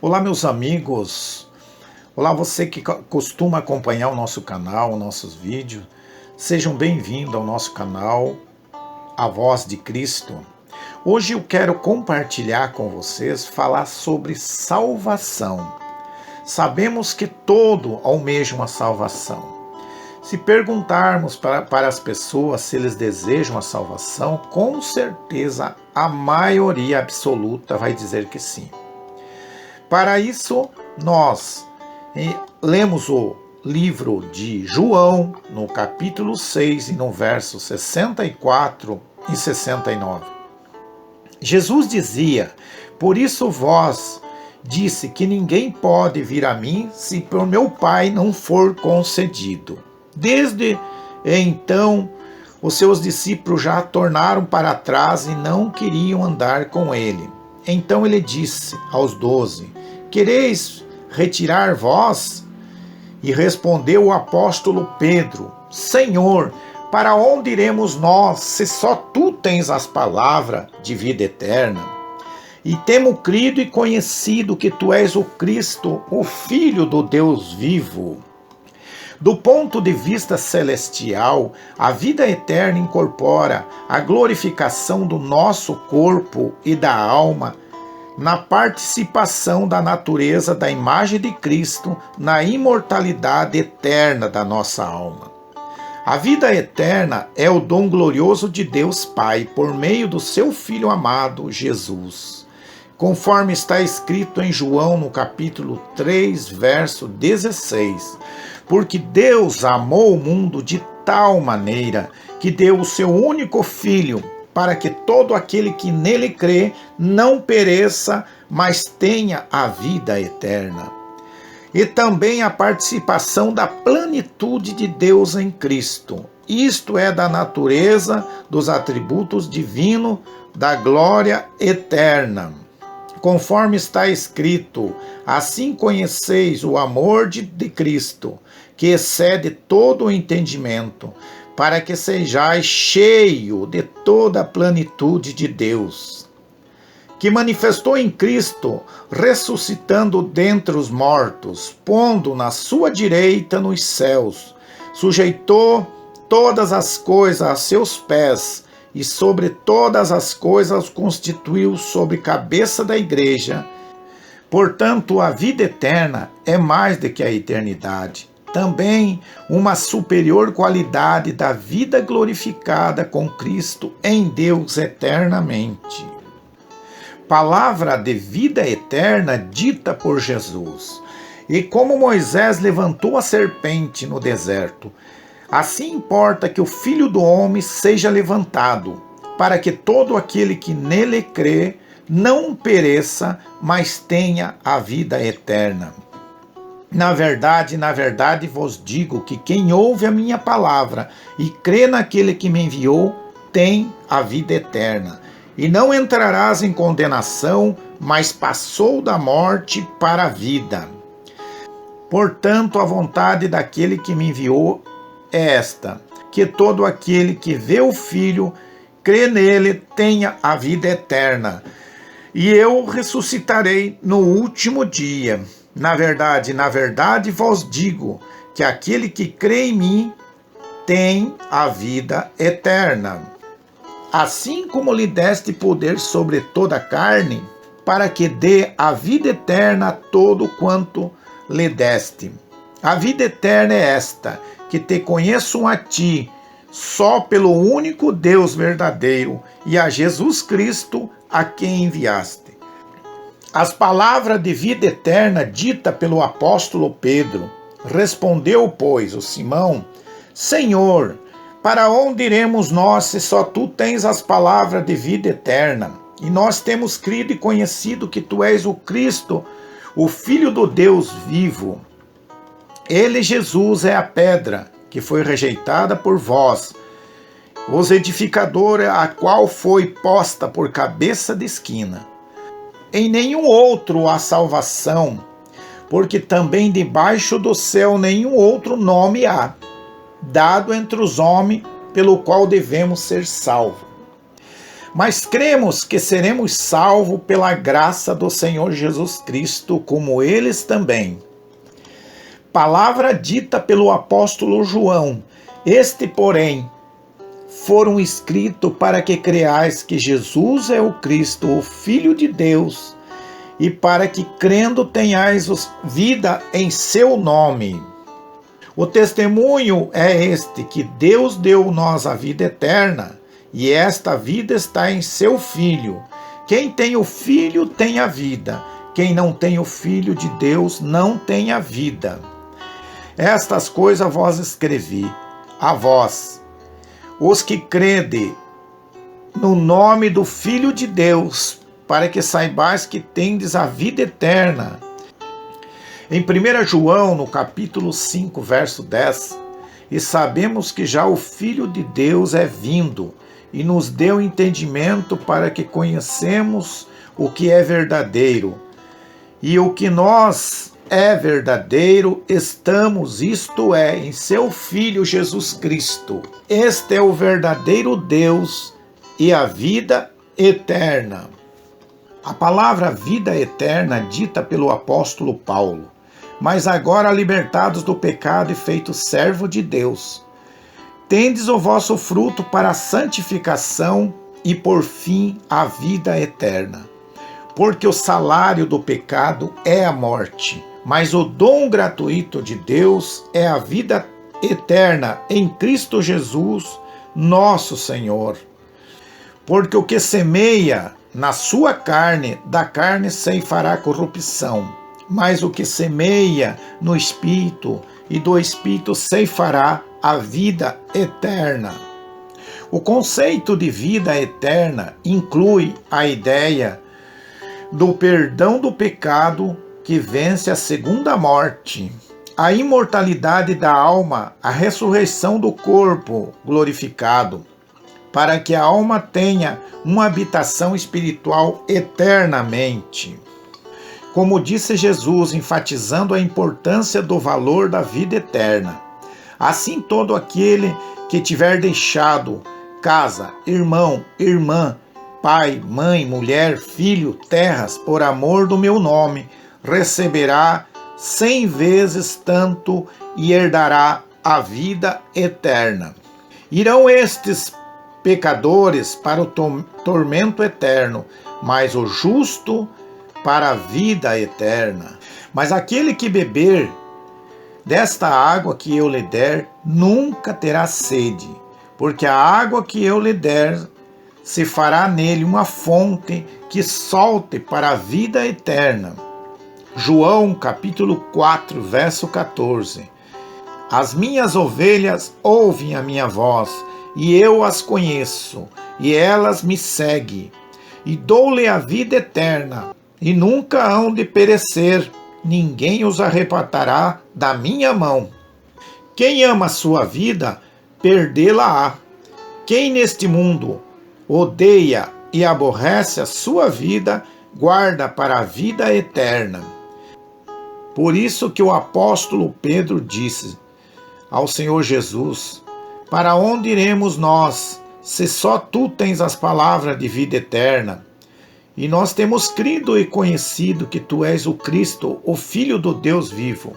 Olá, meus amigos. Olá, você que costuma acompanhar o nosso canal, nossos vídeos. Sejam bem-vindos ao nosso canal, A Voz de Cristo. Hoje eu quero compartilhar com vocês, falar sobre salvação. Sabemos que todo almejam a salvação. Se perguntarmos para as pessoas se eles desejam a salvação, com certeza a maioria absoluta vai dizer que sim. Para isso, nós lemos o livro de João, no capítulo 6 e no verso 64 e 69. Jesus dizia: por isso vós disse que ninguém pode vir a mim se por meu Pai não for concedido. Desde então, os seus discípulos já tornaram para trás e não queriam andar com ele. Então ele disse aos 12: quereis retirar vós? E respondeu o apóstolo Pedro: Senhor, para onde iremos nós, se só tu tens as palavras de vida eterna? E temos crido e conhecido que tu és o Cristo, o Filho do Deus vivo. Do ponto de vista celestial, a vida eterna incorpora a glorificação do nosso corpo e da alma na participação da natureza da imagem de Cristo, na imortalidade eterna da nossa alma. A vida eterna é o dom glorioso de Deus Pai por meio do seu Filho amado, Jesus. Conforme está escrito em João, no capítulo 3, verso 16, porque Deus amou o mundo de tal maneira que deu o seu único Filho, para que todo aquele que nele crê não pereça, mas tenha a vida eterna. E também a participação da plenitude de Deus em Cristo. Isto é, da natureza, dos atributos divinos, da glória eterna. Conforme está escrito: assim conheceis o amor de Cristo, que excede todo o entendimento, para que sejais cheio de toda a plenitude de Deus, que manifestou em Cristo, ressuscitando dentre os mortos, pondo na sua direita nos céus, sujeitou todas as coisas a seus pés, e sobre todas as coisas constituiu sobre cabeça da igreja. Portanto, a vida eterna é mais do que a eternidade. Também uma superior qualidade da vida glorificada com Cristo em Deus eternamente. Palavra de vida eterna dita por Jesus. E como Moisés levantou a serpente no deserto, assim importa que o Filho do Homem seja levantado, para que todo aquele que nele crê não pereça, mas tenha a vida eterna. Na verdade vos digo que quem ouve a minha palavra e crê naquele que me enviou, tem a vida eterna. E não entrarás em condenação, mas passou da morte para a vida. Portanto, a vontade daquele que me enviou é esta: que todo aquele que vê o Filho, crê nele, tenha a vida eterna. E eu ressuscitarei no último dia. Na verdade vos digo que aquele que crê em mim tem a vida eterna. Assim como lhe deste poder sobre toda a carne, para que dê a vida eterna a todo quanto lhe deste. A vida eterna é esta: que te conheçam a ti, só pelo único Deus verdadeiro, e a Jesus Cristo, a quem enviaste. As palavras de vida eterna dita pelo apóstolo Pedro. Respondeu, pois, o Simão: Senhor, para onde iremos nós, se só tu tens as palavras de vida eterna? E nós temos crido e conhecido que tu és o Cristo, o Filho do Deus vivo. Ele, Jesus, é a pedra que foi rejeitada por vós, os edificadores, a qual foi posta por cabeça de esquina. Em nenhum outro há salvação, porque também debaixo do céu nenhum outro nome há, dado entre os homens, pelo qual devemos ser salvos. Mas cremos que seremos salvos pela graça do Senhor Jesus Cristo, como eles também. Palavra dita pelo apóstolo João: este, porém, foram escritos para que creais que Jesus é o Cristo, o Filho de Deus, e para que crendo tenhais vida em seu nome. O testemunho é este, que Deus deu-nos a vida eterna, e esta vida está em seu Filho. Quem tem o Filho tem a vida. Quem não tem o Filho de Deus não tem a vida. Estas coisas vos escrevi, a vós, os que crede no nome do Filho de Deus, para que saibais que tendes a vida eterna. Em 1 João, no capítulo 5, verso 10, e sabemos que já o Filho de Deus é vindo, e nos deu entendimento para que conhecemos o que é verdadeiro. E o que nós é verdadeiro, estamos, isto é, em seu Filho Jesus Cristo. Este é o verdadeiro Deus e a vida eterna. A palavra vida eterna dita pelo apóstolo Paulo: mas agora libertados do pecado e feitos servo de Deus, tendes o vosso fruto para a santificação e por fim a vida eterna. Porque o salário do pecado é a morte, mas o dom gratuito de Deus é a vida eterna em Cristo Jesus, nosso Senhor. Porque o que semeia na sua carne, da carne ceifará corrupção, mas o que semeia no Espírito, e do Espírito ceifará a vida eterna. O conceito de vida eterna inclui a ideia do perdão do pecado que vence a segunda morte, a imortalidade da alma, a ressurreição do corpo glorificado, para que a alma tenha uma habitação espiritual eternamente. Como disse Jesus, enfatizando a importância do valor da vida eterna: assim todo aquele que tiver deixado casa, irmão, irmã, pai, mãe, mulher, filho, terras, por amor do meu nome, receberá 100 vezes tanto e herdará a vida eterna. Irão estes pecadores para o tormento eterno, mas o justo para a vida eterna. Mas aquele que beber desta água que eu lhe der, nunca terá sede, porque a água que eu lhe der se fará nele uma fonte que solte para a vida eterna. João capítulo 4, verso 14. As minhas ovelhas ouvem a minha voz, e eu as conheço, e elas me seguem, e dou-lhe a vida eterna, e nunca hão de perecer, ninguém os arrebatará da minha mão. Quem ama a sua vida, perdê-la-á. Quem neste mundo odeia e aborrece a sua vida, guarda para a vida eterna. Por isso que o apóstolo Pedro disse ao Senhor Jesus: para onde iremos nós, se só tu tens as palavras de vida eterna? E nós temos crido e conhecido que tu és o Cristo, o Filho do Deus vivo.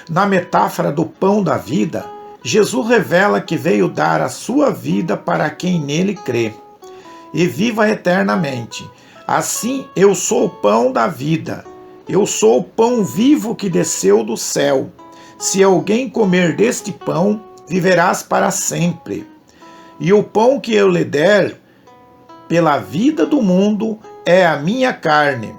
Na metáfora do pão da vida, Jesus revela que veio dar a sua vida para quem nele crê e viva eternamente. Assim, eu sou o pão da vida. Eu sou o pão vivo que desceu do céu. Se alguém comer deste pão, viverás para sempre. E o pão que eu lhe der, pela vida do mundo, é a minha carne.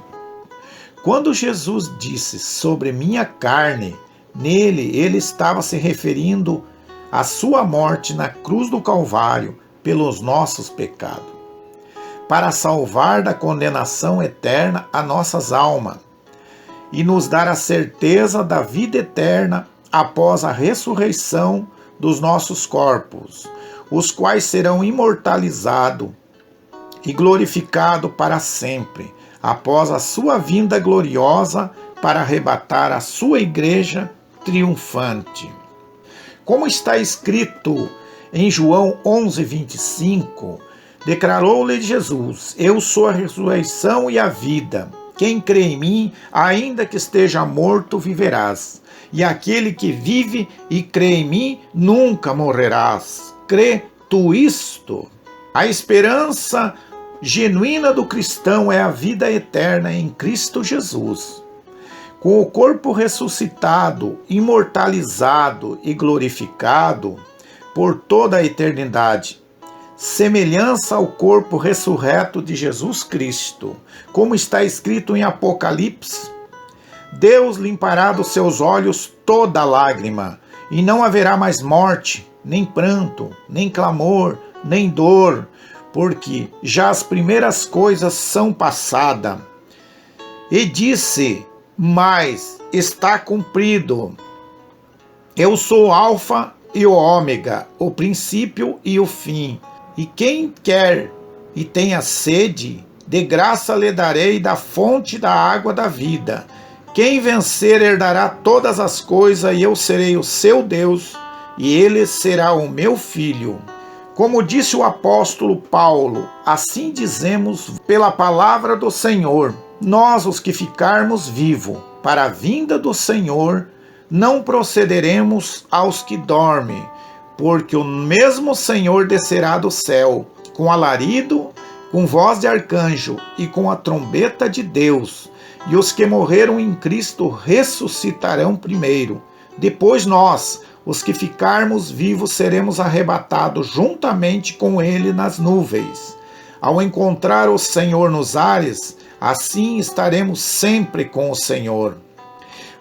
Quando Jesus disse sobre minha carne, nele ele estava se referindo à sua morte na cruz do Calvário pelos nossos pecados, para salvar da condenação eterna as nossas almas e nos dar a certeza da vida eterna após a ressurreição dos nossos corpos, os quais serão imortalizados e glorificados para sempre, após a sua vinda gloriosa para arrebatar a sua igreja triunfante. Como está escrito em João 11:25, Declarou-lhe Jesus: eu sou a ressurreição e a vida. Quem crê em mim, ainda que esteja morto, viverás. E aquele que vive e crê em mim, nunca morrerás. Crê tu isto? A esperança genuína do cristão é a vida eterna em Cristo Jesus. Com o corpo ressuscitado, imortalizado e glorificado por toda a eternidade, semelhança ao corpo ressurreto de Jesus Cristo, como está escrito em Apocalipse: Deus limpará dos seus olhos toda lágrima, e não haverá mais morte, nem pranto, nem clamor, nem dor, porque já as primeiras coisas são passadas. E disse: mas está cumprido. Eu sou o Alfa e o Ômega, o princípio e o fim. E quem quer e tenha sede, de graça lhe darei da fonte da água da vida. Quem vencer herdará todas as coisas, e eu serei o seu Deus, e ele será o meu filho. Como disse o apóstolo Paulo, assim dizemos pela palavra do Senhor: nós, os que ficarmos vivos para a vinda do Senhor, não procederemos aos que dormem, porque o mesmo Senhor descerá do céu, com alarido, com voz de arcanjo e com a trombeta de Deus, e os que morreram em Cristo ressuscitarão primeiro. Depois nós, os que ficarmos vivos, seremos arrebatados juntamente com ele nas nuvens. Ao encontrar o Senhor nos ares, assim estaremos sempre com o Senhor.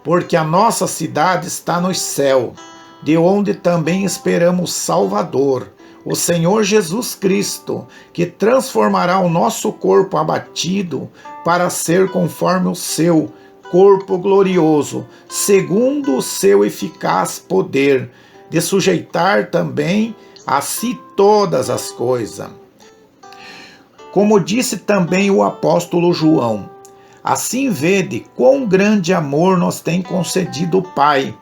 Porque a nossa cidade está no céu, de onde também esperamos Salvador, o Senhor Jesus Cristo, que transformará o nosso corpo abatido para ser conforme o seu corpo glorioso, segundo o seu eficaz poder, de sujeitar também a si todas as coisas. Como disse também o apóstolo João: assim vede quão grande amor nos tem concedido o Pai,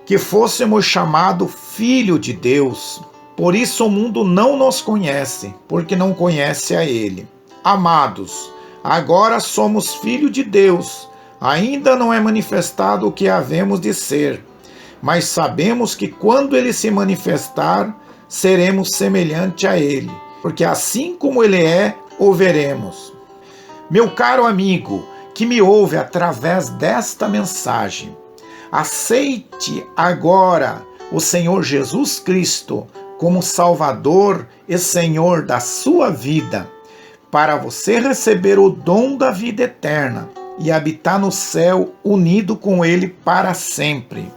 que fôssemos chamados filho de Deus. Por isso o mundo não nos conhece, porque não conhece a Ele. Amados, agora somos filhos de Deus. Ainda não é manifestado o que havemos de ser, mas sabemos que quando Ele se manifestar, seremos semelhante a Ele, porque assim como Ele é, o veremos. Meu caro amigo, que me ouve através desta mensagem, aceite agora o Senhor Jesus Cristo como Salvador e Senhor da sua vida, para você receber o dom da vida eterna e habitar no céu unido com Ele para sempre.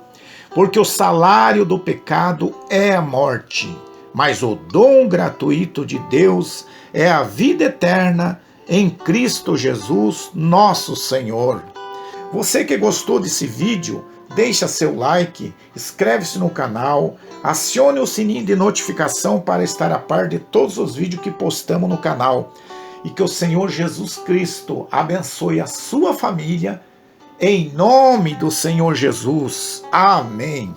Porque o salário do pecado é a morte, mas o dom gratuito de Deus é a vida eterna em Cristo Jesus, nosso Senhor. Você que gostou desse vídeo, deixa seu like, inscreve-se no canal, acione o sininho de notificação para estar a par de todos os vídeos que postamos no canal. E que o Senhor Jesus Cristo abençoe a sua família, em nome do Senhor Jesus. Amém.